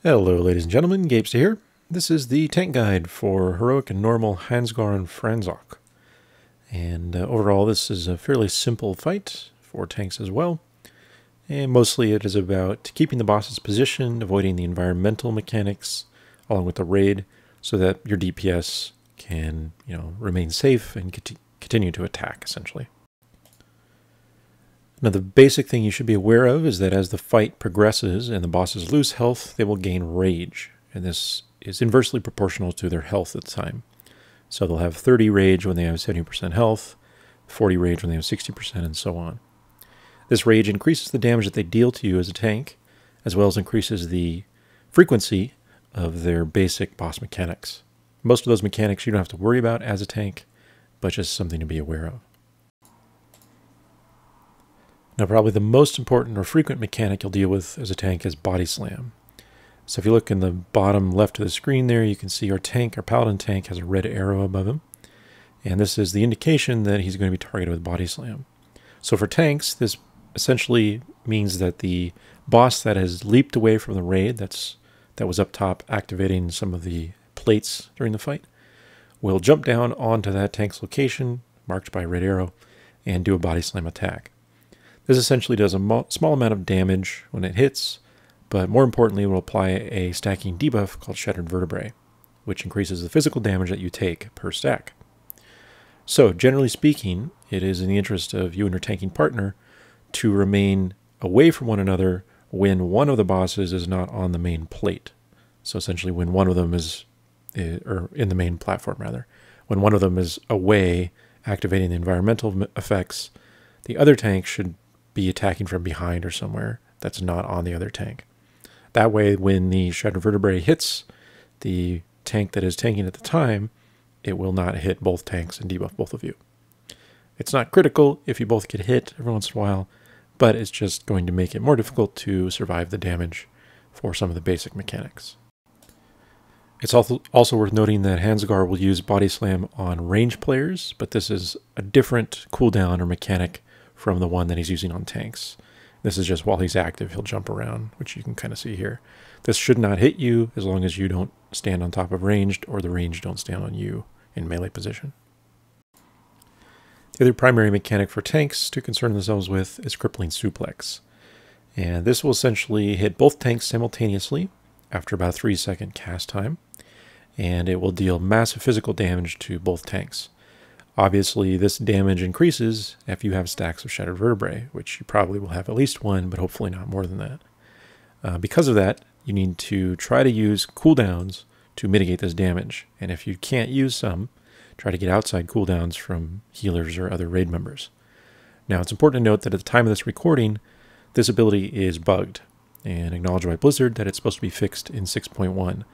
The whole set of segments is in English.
Hello ladies and gentlemen, Gapester here. This is the tank guide for Heroic and Normal Hans'gar Franzok. And overall this is a fairly simple fight for tanks as well. And mostly it is about keeping the boss's position, avoiding the environmental mechanics along with the raid so that your DPS can, remain safe and continue to attack essentially. Now the basic thing you should be aware of is that as the fight progresses and the bosses lose health, they will gain rage. And this is inversely proportional to their health at the time. So they'll have 30 rage when they have 70% health, 40 rage when they have 60%, and so on. This rage increases the damage that they deal to you as a tank, as well as increases the frequency of their basic boss mechanics. Most of those mechanics you don't have to worry about as a tank, but just something to be aware of. Now probably the most important or frequent mechanic you'll deal with as a tank is Body Slam. So if you look in the bottom left of the screen there, you can see our Paladin tank has a red arrow above him. And this is the indication that he's going to be targeted with Body Slam. So for tanks, this essentially means that the boss that has leaped away from the raid, that was up top activating some of the plates during the fight, will jump down onto that tank's location, marked by a red arrow, and do a Body Slam attack. This essentially does a small amount of damage when it hits, but more importantly, it will apply a stacking debuff called Shattered Vertebrae, which increases the physical damage that you take per stack. So, generally speaking, it is in the interest of you and your tanking partner to remain away from one another when one of the bosses is not on the main plate. So essentially when one of them is, or in the main platform rather, when one of them is away activating the environmental effects, the other tank should be attacking from behind or somewhere that's not on the other tank. That way, when the Shattered Vertebrae hits the tank that is tanking at the time, it will not hit both tanks and debuff both of you. It's not critical if you both get hit every once in a while, but it's just going to make it more difficult to survive the damage for some of the basic mechanics. It's also worth noting that Hans'gar will use Body Slam on range players, but this is a different cooldown or mechanic from the one that he's using on tanks. This is just while he's active, he'll jump around, which you can kind of see here. This should not hit you as long as you don't stand on top of ranged or the ranged don't stand on you in melee position. The other primary mechanic for tanks to concern themselves with is Crippling Suplex. And this will essentially hit both tanks simultaneously after about a 3-second cast time, and it will deal massive physical damage to both tanks. Obviously, this damage increases if you have stacks of Shattered Vertebrae, which you probably will have at least one, but hopefully not more than that. Because of that, you need to try to use cooldowns to mitigate this damage. And if you can't use some, try to get outside cooldowns from healers or other raid members. Now, it's important to note that at the time of this recording, this ability is bugged and acknowledged by Blizzard that it's supposed to be fixed in 6.1.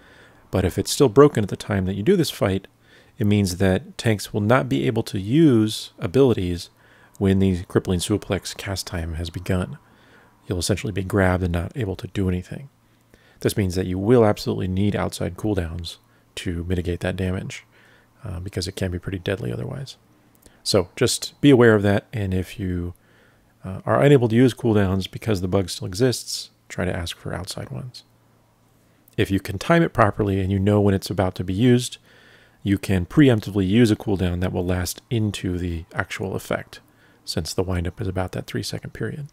But if it's still broken at the time that you do this fight, it means that tanks will not be able to use abilities when the Crippling Suplex cast time has begun. You'll essentially be grabbed and not able to do anything. This means that you will absolutely need outside cooldowns to mitigate that damage, because it can be pretty deadly otherwise. So just be aware of that, and if you are unable to use cooldowns because the bug still exists, try to ask for outside ones. If you can time it properly and you know when it's about to be used, you can preemptively use a cooldown that will last into the actual effect, since the windup is about that 3-second period.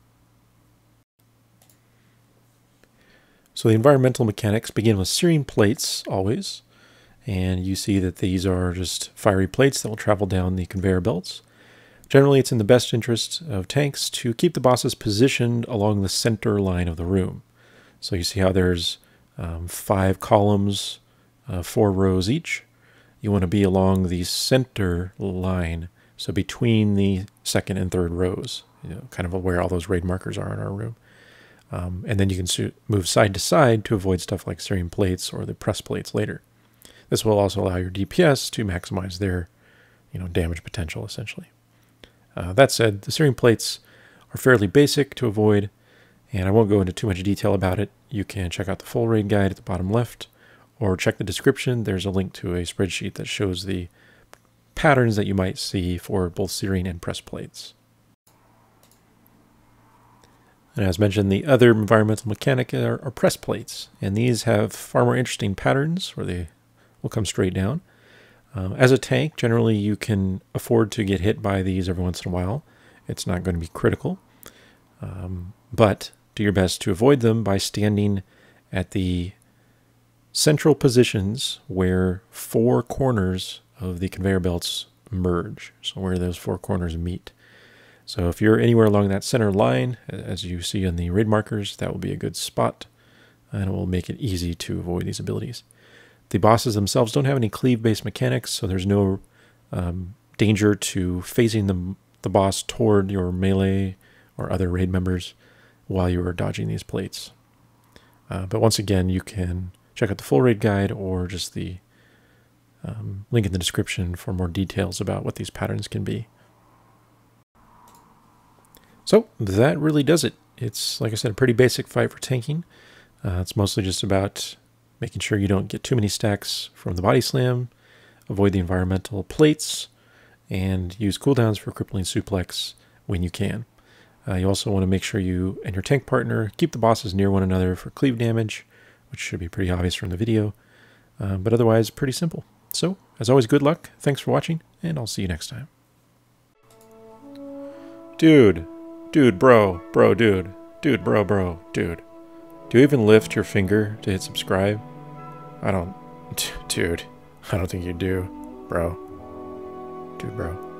So the environmental mechanics begin with Searing Plates, always, and you see that these are just fiery plates that will travel down the conveyor belts. Generally, it's in the best interest of tanks to keep the bosses positioned along the center line of the room. So you see how there's 5 columns, 4 rows each. You want to be along the center line, so between the second and third rows, kind of where all those raid markers are in our room. And then you can move side to side to avoid stuff like Searing Plates or the press plates later. This will also allow your DPS to maximize their damage potential, essentially. That said, the Searing Plates are fairly basic to avoid, and I won't go into too much detail about it. You can check out the full raid guide at the bottom left, or check the description. There's a link to a spreadsheet that shows the patterns that you might see for both searing and press plates. And as mentioned, the other environmental mechanic are press plates. And these have far more interesting patterns where they will come straight down. As a tank, generally you can afford to get hit by these every once in a while. It's not going to be critical. But do your best to avoid them by standing at the central positions where 4 corners of the conveyor belts merge. So where those 4 corners meet. So if you're anywhere along that center line, as you see on the raid markers, that will be a good spot, and it will make it easy to avoid these abilities. The bosses themselves don't have any cleave-based mechanics, so there's no danger to phasing the boss toward your melee or other raid members while you are dodging these plates. But once again, you can check out the full raid guide or just the link in the description for more details about what these patterns can be. So that really does it. It's, like I said, a pretty basic fight for tanking. It's mostly just about making sure you don't get too many stacks from the body slam, avoid the environmental plates, and use cooldowns for Crippling Suplex when you can. You also want to make sure you and your tank partner keep the bosses near one another for cleave damage, which should be pretty obvious from the video, but otherwise pretty simple. So, as always, good luck, thanks for watching, and I'll see you next time. Dude, bro, dude, bro, dude. Do you even lift your finger to hit subscribe? Dude, I don't think you do, bro. Dude, bro.